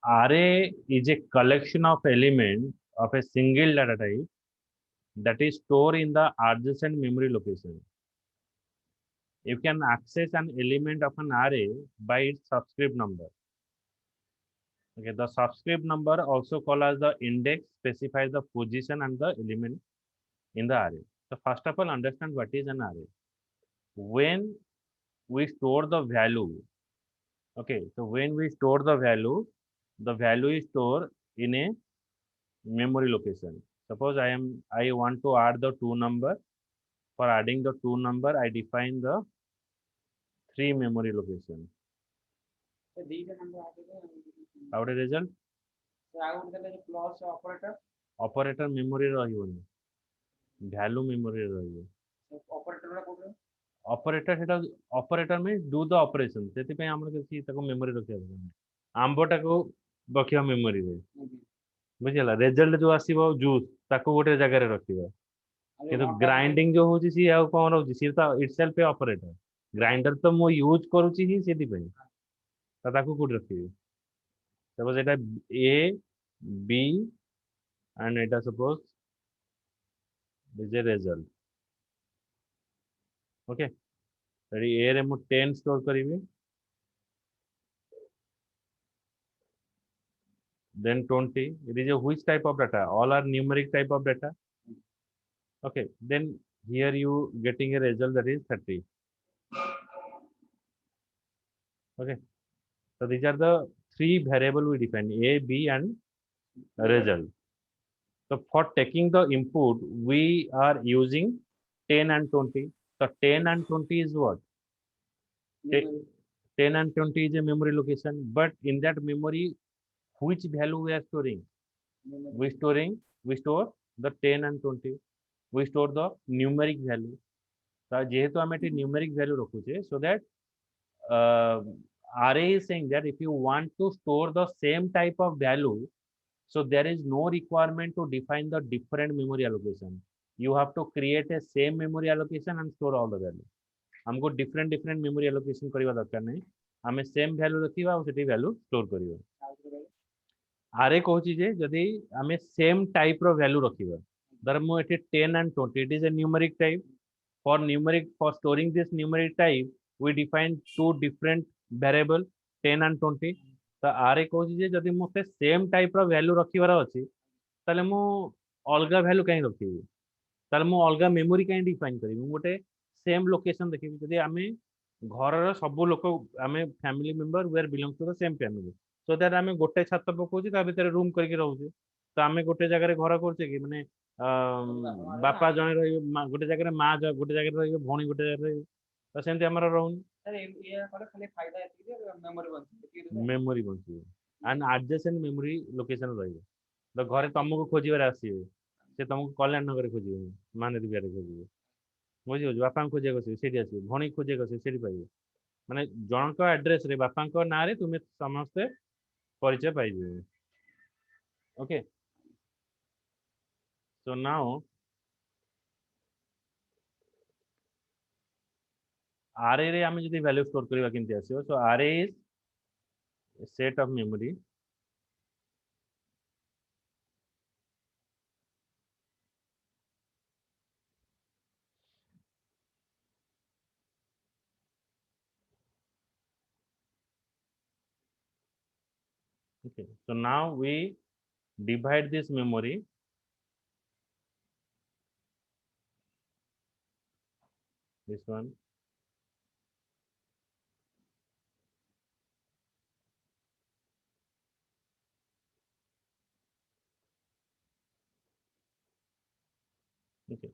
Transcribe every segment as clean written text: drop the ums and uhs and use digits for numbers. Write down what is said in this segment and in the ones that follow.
array is a collection of elements of a single data type that is stored in the adjacent memory location. You can access an element of an array by its subscript number. Okay, the subscript number, also called as the index, specifies the position and the element in the array. So first of all, understand what is an array. When we store the value, okay, so when we store the value is stored in a memory location. Suppose I want to add the two number. For adding the two number, I define the three memory location. How the result? Operator memory ରହିବନି, value memory ରହିବ. Operator ସେଟା operator means do the operation. ସେଥିପାଇଁ ଆମର କିଛି ତାକୁ memory ରଖିବାକୁ ପଡୁନି. ଆମ୍ବଟାକୁ ରଖିବା memory ରେ, ବୁଝିଲା? result ଯୋଉ ଆସିବ juice ତାକୁ ଗୋଟେ ଜାଗାରେ ରଖିବା. କିନ୍ତୁ grinding ଯୋଉ ହଉଛି ସିଏ ଆଉ କଣ ରହୁଛି, ସିଏ ତ itself a operator. grinder ତ ମୁଁ use କରୁଛି ହିଁ ସେଥିପାଇଁ, ତ ତାକୁ କୋଉଠି ରଖିବି? suppose এটা a b and এটা suppose is a result. okay, ready? a ରେ ମୁଁ 10 store କରିବି, then 20. It is a which type of data? All are numeric type of data. Okay, then here you getting a result that is 30. Okay, so these are the three variable we define, a, b and result. So for taking the input, we are using 10 and 20. So 10 and 20 is what? 10 and 20 is a memory location, but in that memory, which value we are storing? We store the 10 and 20. We store the numeric value. So जेहेतु हम eighty numeric value रखुचे, so that array is saying that if you want to store the same type of value, so there is no requirement to define the different memory allocation. You have to create a same memory allocation and store all the value. हमको different memory allocation करवा दरकार नहीं, हमें same value रखिवा और सेठी value store करिवा. array कहूची जे जदि हमें same type रो value रखिवा, धर मु एठी 10 and 20, it is a numeric type. For storing this numeric type, we define two different variable 10 and 20. तो array कहूची जे जदि मते same type रो value रखिवार अछि, ताले मु अलगा value काहे रखिबी, ताले मु अलगा memory काहे define करिबी, मु गोटे same location देखिबी. जदि आमे घरर सब लोक आमे family member where belongs to the same family, so that आमे गोटे छात पकोची ता भितर रूम करके रहउचे, तो आमे गोटे जगह रे घर करचे कि माने बापा जणे रही, गोटे जगह रे माँ गोटे जगह रही, भौणी गोटे जगह रही, तो सेमती हमर रहउनी. मेमोरी बंची एंड एडजेसेंट मेमोरी लोकेशन रही. तो घरे तुमको खोजिबार आसीबे, से तुमको कल्याण नगर खोजिबे, मानेदी बिहार खोजिबे, बुझियो, बापा खोजिया गसे सेठी आसीबे, भौणी खोजिया गसे सेठी पाइबे. माने जनक एड्रेस रे बापा ना रे तुमे समस्त परिचय पाइबे. ओके, so now array रे आमे जदि वैल्यू स्टोर करबा केमति आसीबो. so array is a set of memory okay. So now we divide this memory this one okay.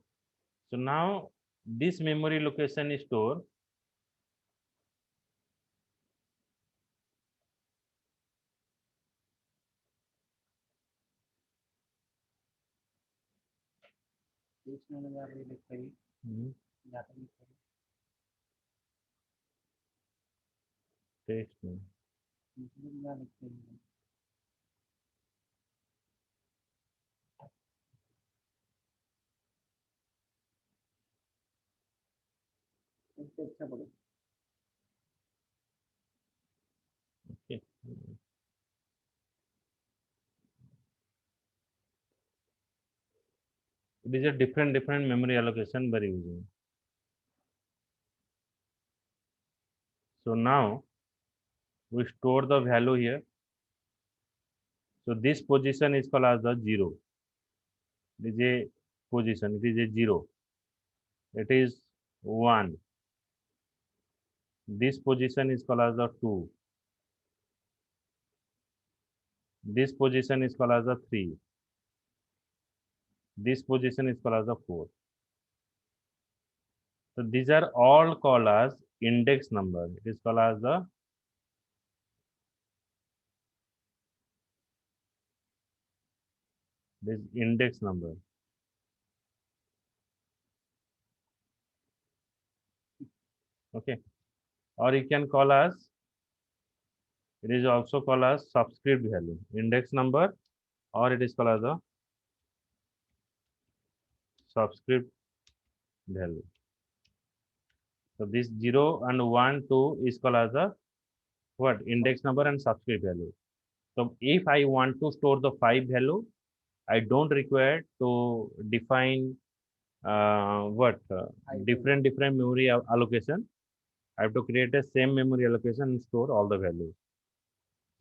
So now this memory location is stored text में. Okay. It is a different memory allocation by using. So now we store the value here. So this position is called as the 0. It is a position. It is a 0. It is 1. This position is called as the 2. This position is called as the 3. This position is called as the 4. So these are all called as index number. It is called as the this index number. Okay. Or you can call as, it is also called as subscript value. Index number, or it is called as a subscript value. So this 0 and 1, 2 is called as a what? Index number and subscript value. So if I want to store the 5 value, I don't require to define different memory allocation. I have to create a same memory allocation and store all the values.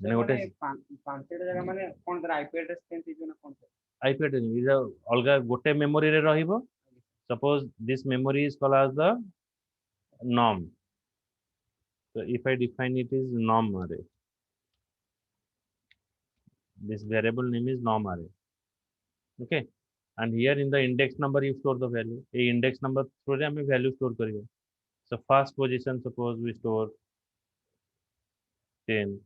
ସେ ମାନେ ପାଞ୍ଚଟା ଜାଗା ମାନେ କଣ ତାର IP address କେମିତି ହେଇଯିବ ନା କଣ? IP address is अलगा गोटे memory रे रहिबो. Suppose this memory is called as the norm. So if I define it is norm array. This variable name is norm array. Okay. And here in the index number you store the value. A index number store hame value store karibo. So first position suppose we store 10.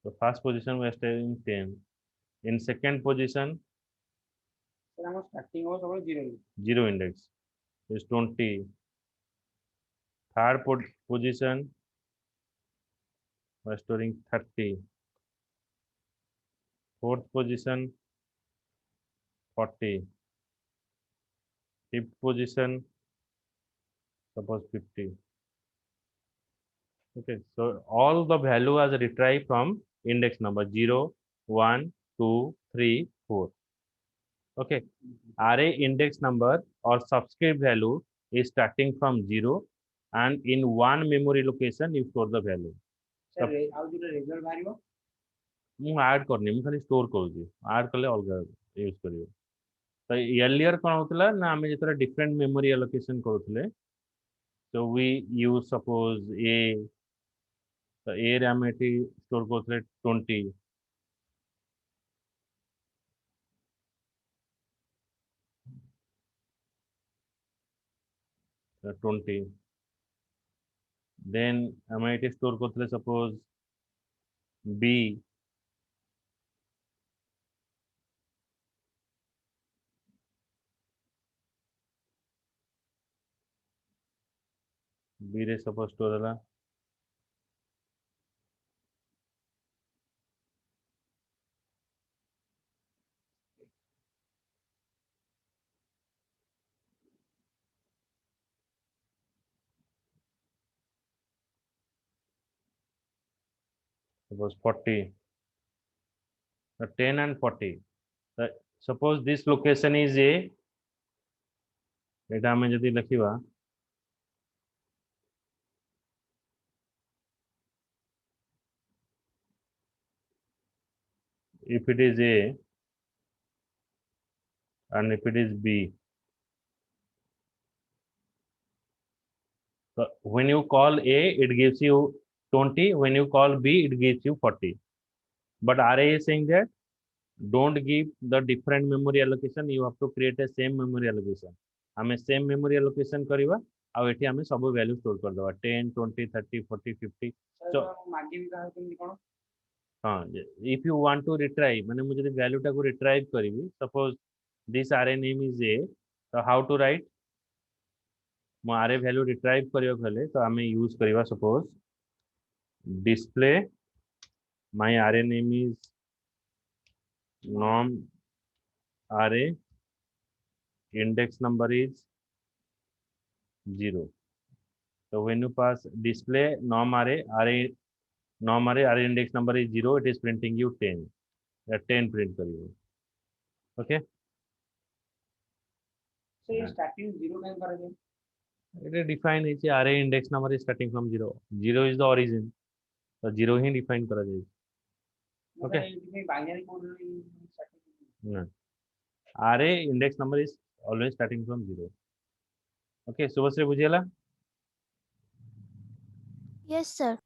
So first position we are storing 10. In second position, starting was 0 index is 20. Third position we are storing 30. Fourth position 40. Fifth position suppose 50. Okay, so all the value as retrieved from index number 0, 1, 2, 3, 4. Okay, array index number or subscript value is starting from 0 and in one memory location you store the value. ମୁଁ add करनी ମୁଁ खाली store କରୁଛି add कले अलगा use करियो तो earlier कोन होतला ना हमें जेतरा different memory allocation करूथले so we use suppose a तो a रे हमें एटी store करथले 20 20 then हमें eighty store करथले suppose b b रे suppose store हला suppose 40 10 and 40 suppose this location is a एटा हमें जदि लिखिबा if it is a and if it is b so when you call a it gives you 20 when you call b it gives you 40 but array is saying that don't give the different memory allocation you have to create a same memory allocation हमें same memory allocation करिवा आ एठी हमें सब value store कर दवा 10 20 30 40 50 so मागे भी कहा केमि कोन हाँ if you want to retrieve माने मुझे वैल्यू टा को retrieve करिवि suppose this array name is a so how to write मो array value retrieve करियो खले तो हमें use करिवा suppose display My array name is norm array, index number is 0. So when you pass display norm array index number is 0, it is printing you 10. 10 print करिए. Okay. So ये starting 0 time करेंगे. It is defined is array index number is starting from 0. 0 is the origin. So 0 he define करा जाए. Okay. इसमें binary code starting. No. Array index number is always starting from 0. Okay. Shubhashree बुझेला. Yes, sir.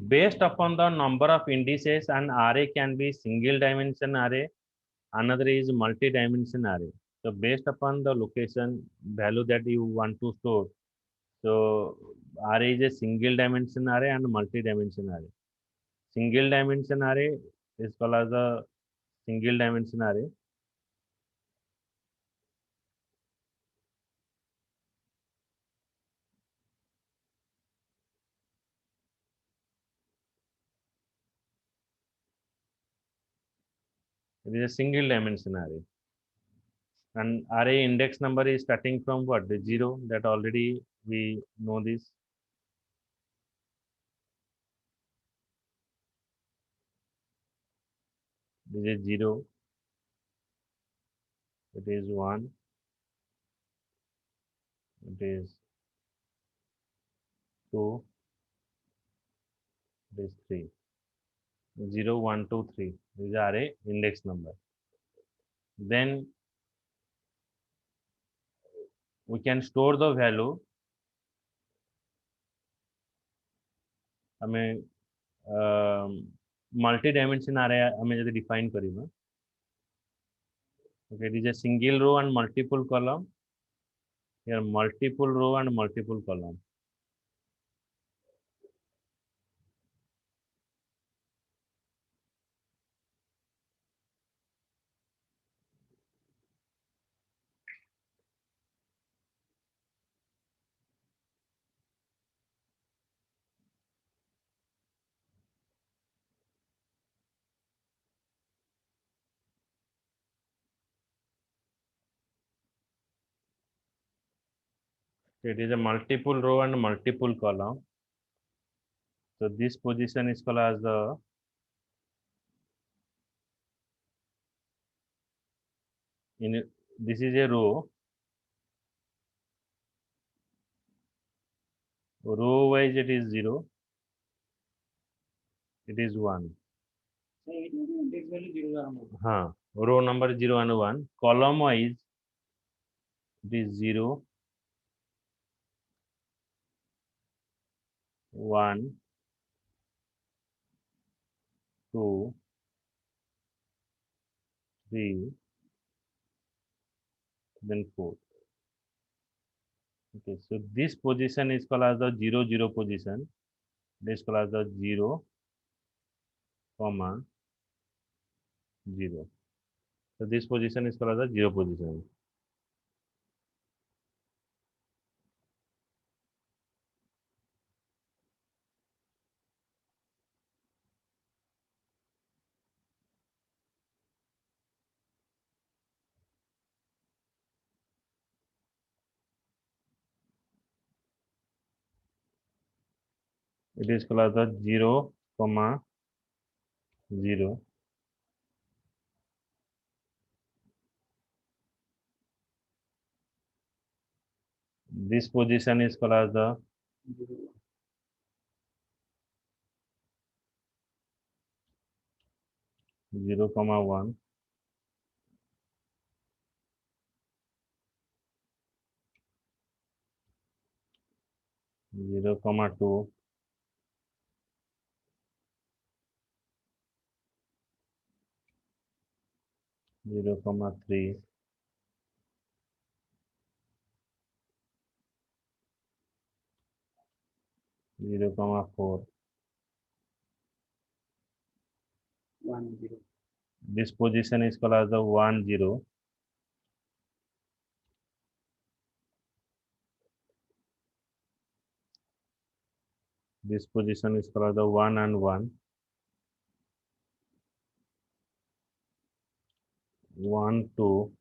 Based upon the number of indices, an array can be single dimension array, another is multi-dimension array. So based upon the location value that you want to store, so array is a single dimension array and multi-dimension array. Single dimension array is called as a single dimension array. It is a single dimension array. And array index number is starting from what? The 0, that already we know this. This is 0. It is 1. It is 2. It is 3. 0, 1, 2, 3. These are array index number. Then we can store the value. हमें multi-dimension array हमें जैसे define Kareena. Okay, it is a single row and multiple column. Here multiple row and multiple column. It is a multiple row and multiple column. So this position is called as the this is a row. Row wise it is 0. It is 1. So it will be index value 0 हाँ, row number 0 and 1. Column wise it is 0, 1, 2, 3, then 4. Okay, so this position is called as the 0, 0 position. This is called as the 0, comma 0. So this position is called as the 0 position. It is called as the 0, comma 0. This position is called as the 0, comma 1. Zero comma 2, 0, comma 3, 0, comma 4, 1 0. This position is called as the 1 0. This position is called as the 1 and 1. 1 2.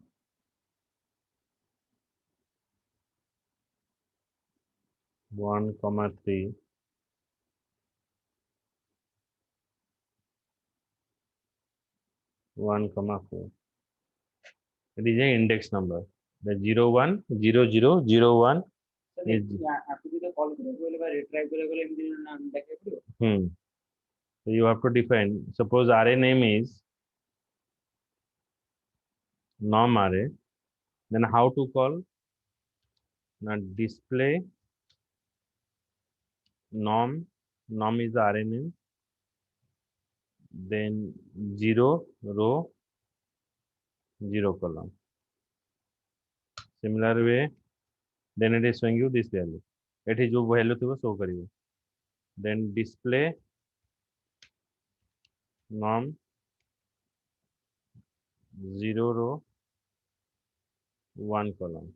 1 comma 3. 1 comma 4. It is an index number. The 0 1 0 0 0 1 is आपको जो call करे बोले बा retrieve करे बोले MD नाम देखे पड़ो. So you have to define. Suppose array name is norm array. Then how to call? Now display norm. Norm is the array name. Then 0 row, 0 column. Similar way, then it is showing you this value. It is जो value थी वो show करेगा. Then display norm 0 row, 1 column.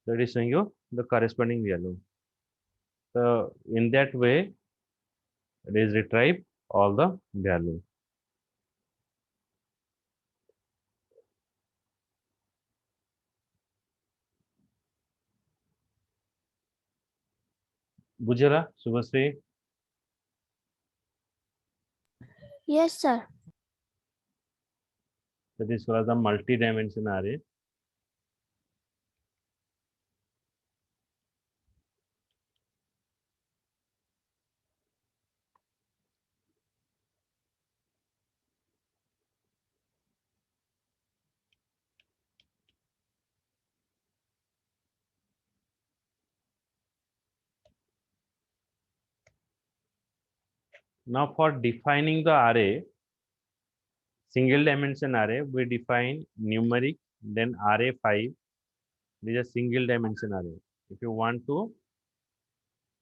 So it is showing you the corresponding value. So in that way, it is retrieve all the value. बुझेला Shubhashree? Yes, sir. That is called the multi-dimension array. Now for defining the array, single dimension array, we define numeric, then array 5. This is a single dimension array. If you want to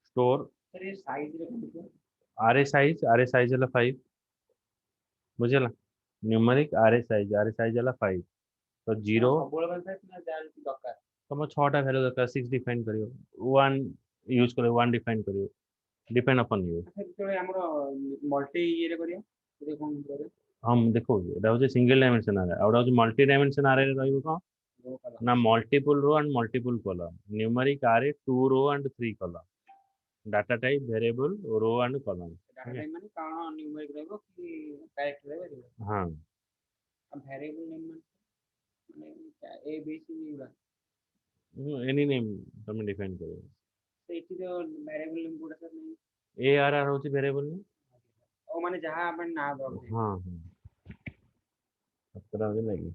store sir ये size रे को array size वाला 5. बुझेला? Numeric array size वाला 5. तो 0 बोले बन सकते ना जाल की दरकार. तम 6टा वैल्यू दरकार 6 डिफाइन करियो. 1 यूज करियो, 1 डिफाइन करियो. Depend upon you. तो हमरो मल्टी ये रे करियो. देखो करे. हम देखो एटा हो सिंगल डायमेंशन array. आउट हो मल्टी डायमेंशन array रे रहइबो का ना multiple row and multiple column. Numeric array 2 row and 3 column. Data type variable row and column. Data type माने काना न्यूमेरिक रहबो कि कैरेक्टर रहबो. हाँ. अब वेरिएबल नेम माने ए बी सी यूला. Any name तुम डिफाइन करो. तो इति तो वेरिएबल नेम कोडा सर नहीं. ARR होची वेरिएबल नेम. ओ माने जहां अपन ना दो. हाँ हाँ. अतरा हो लगी.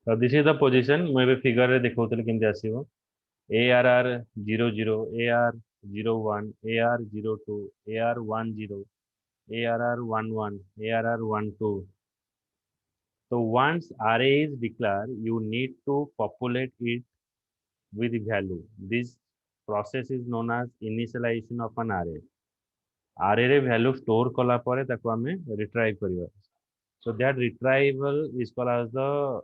So this is the position. मैं भी figure रे देखो तो लेकिन जैसे हो. ARR 0 0, AR 0 1, AR 0 2, AR 1 0, ARR 1 1, ARR 1 2. So once array is declared, you need to populate it with value. This process is known as initialization of an array. Array रे value store कला परे ताको हमें retrieve करियो. So that retrieval is called as the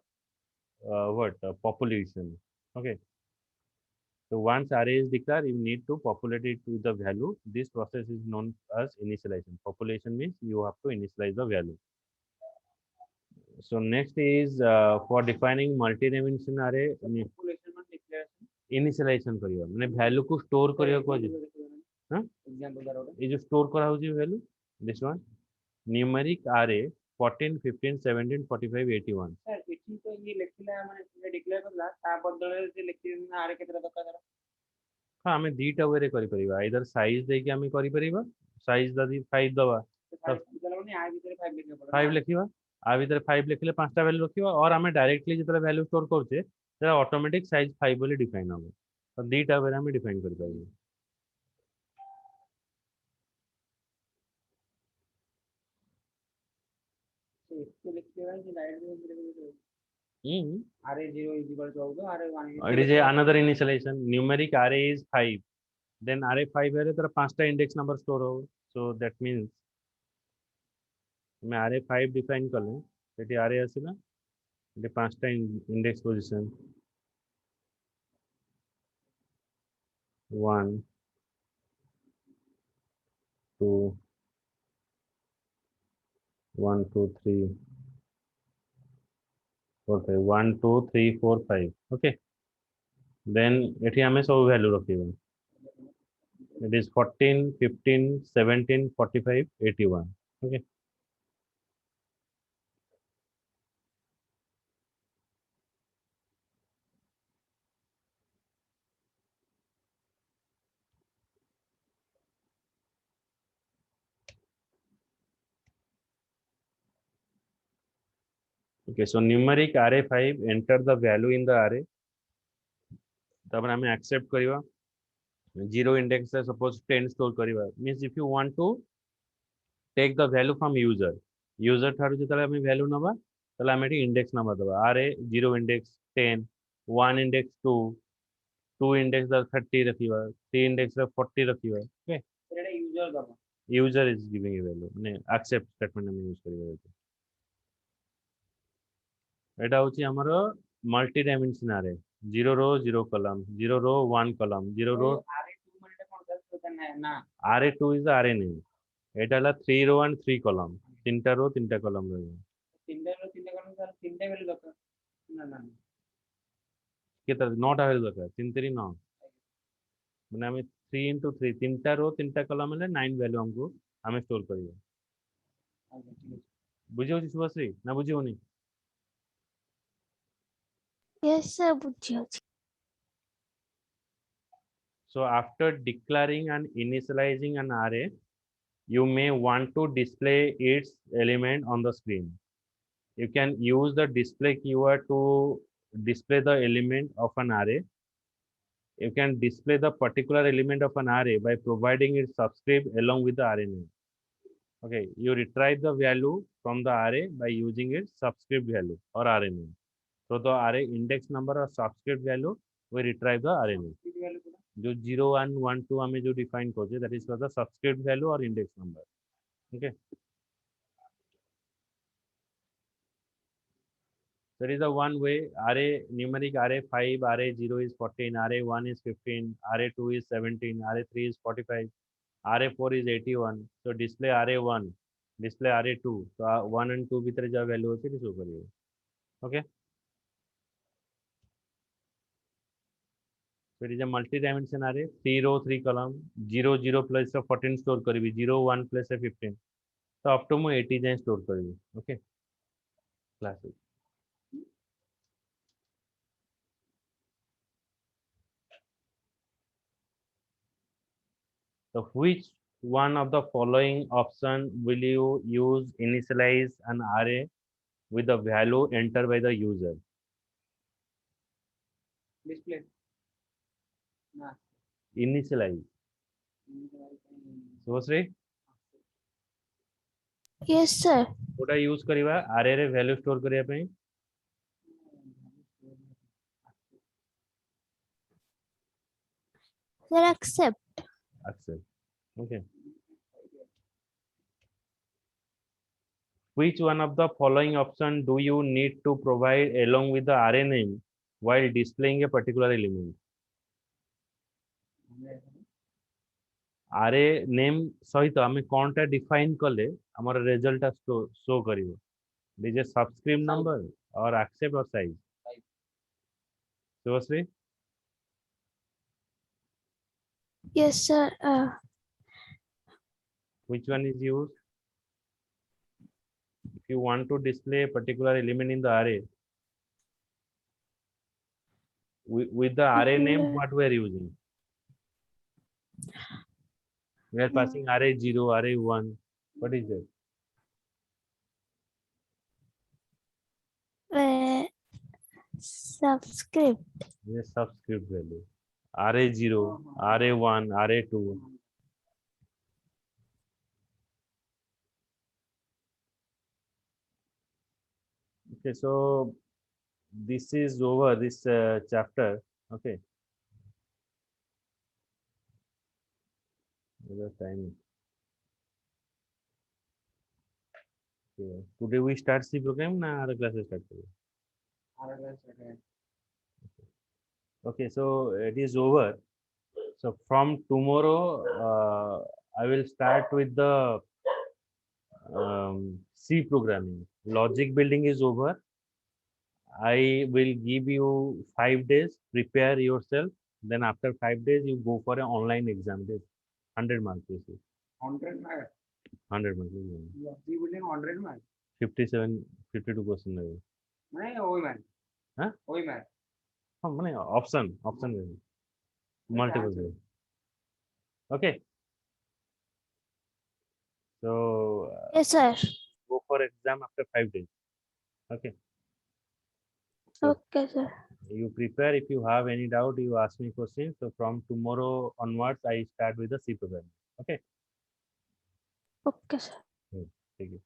population. Okay. So once array is declared, you need to populate it with the value. This process is known as initialization. Population means you have to initialize the value. So next is for defining multi-dimension array. Calculation में declaration. Initialization करियो. माने value को store करियो को जे. हाँ? Example दरो. ये जो store करा हो जी value. This one. Numeric array 14, 15, 17, 45, 81. Sir it କିଛି ତ ଇଏ ଲେଖିଲା ମାନେ ଡିକ୍ଲେୟାର କରିଲା ତା ବଦଳରେ ସେ ଲେଖିଦେଲା ନା ଆରେ କେତେଟା ଦରକାର ତାର। ହଁ ଆମେ ଦିଟା ୱେରେ କରିପାରିବା, ଆଇଦର ସାଇଜ ଦେଇକି ଆମେ କରିପାରିବା, ସାଇଜ ଯଦି 5 ଦବା ମାନେ ଆ ଭିତରେ 5 ଲେଖିବାକୁ ପଡିବ 5 ଲେଖିବା, ଆ ଭିତରେ 5 ଲେଖିଲେ 5ଟା ଭ୍ୟାଲୁ ରଖିବା, और ଆମେ डायरेक्टली ଯେତେବେଳେ ଭ୍ୟାଲୁ ଷ୍ଟୋର କରୁଛେ ସେଟା ଅଟୋମେଟିକ ସାଇଜ 5 ବୋଲି ଡିଫାଇନ୍ ହବ। ତ ଦିଟା ୱେରେ ଆମେ ଡିଫାଇନ୍ କରିପାରିବା। ସେ ଏତେ ଲେଖିଦେଲା ଯେ direct Hmm. array 0 is equal to 14 array 1 is It is another initialization. Numeric array is 5. Then array 5 है तेरा 5टा index number store हो. So that means मैं array 5 define कर लूँ. सेठी array आसेगा. ये 5टा index position. 1, 2, 1, 2, 3, 4, 5. 1, 2, 3, 4, 5. Okay. Then एठी हमें सब value रखिएगा. It is 14, 15, 17, 45, 81. Okay. Okay, so numeric array 5 enter the value in the array. तब हमें accept करिवा 0 index से suppose 10 store करिवा means if you want to take the value from user ठारू जेतले हमें value नबा तले हमें index नबा दबा array 0 index 10 1 index 2 2 index 30 रखिवा 3 index 40 रखिवा okay ସେଟା ୟୁଜର ଦବ। user is giving a value ने accept statement हमें यूज करिवा एटा होची हमरो multi dimension array 0 row 0 column 0 row 1 column 0 row array 2 ମାନେ ଟା କଣ ତାର ନା array2 is the array name Etah La 3 row and 3 column 3टा row 3टा column रहइबो ତିନିଟା କଲମ ତାର ତିନିଟା ଭ୍ୟାଲୁ ଦରକାର ନା ନା केता 9टा value दरकार 3 3 9 माने हमें 3 into 3 3टा row 3टा column हेले 9 value हमको हमें स्टोर करियो ଆଜ୍ଞା ଠିକ ଅଛି। बुझियो छी सुभाश्री ना बुझियोनी Yes, sir. ବୁଝିଅଛି. So after declaring and initializing an array you may want to display its element on the screen. You can use the display keyword to display the element of an array. You can display the particular element of an array by providing its subscript along with the array name. Okay, you retrieve the value from the array by using its subscript value or array name. So the array index number or subscript value we retrieve the array name. जो 0, 1, 1, 2 हमें जो define करते that is for the subscript value or index number. Okay. There is a one way array numeric array 5 array 0 is 14 array 1 is 15 array 2 is 17 array 3 is 45 array 4 is 81 so display array 1 display array 2 so 1 and 2 भीतर जो value होती है show करिए okay so it is a multi dimension array 3 row 3 column 0 0 plus 14 store करिए 0 1 plus 15 so up to 80 जाए store करिए okay classic so which one of the following option will you use initialize an array with the value entered by the user display ନା initialize Subhasri Yes, sir. कोटा use करिवा array रे value store करिया पे Sir, accept. accept okay which one of the following option do you need to provide along with the array name while displaying a particular element array name सहित आमे कोनटा define कले हमर result show करिवो this is subscript number और except और size Subhasri Yes, sir. which one is used if you want to display a particular element in the array with the array name, Okay. what we are using? We are passing array 0, array 1. What is that? Subscript. Yes, subscript value. Array 0, array 1, array 2. Okay, so this is over this chapter. Okay. The time. Okay. Today we start C program na other classes start today? Okay, so it is over. So from tomorrow, I will start with the C programming. Logic building is over. I will give you 5 days, prepare yourself. Then after 5 days, you go for an online exam. This 100 marks. This is 100 mark. 100 marks. You are building 100 mark. 57, 52 question. नहीं वही man हाँ? वही man हाँ, माने option multiple choice. Okay. So Yes, sir. go for exam after 5 days. Okay. Okay, sir. You prepare. If you have any doubt, you ask me questions. So from tomorrow onwards, I start with the C program. Okay. Okay, sir. Thank you.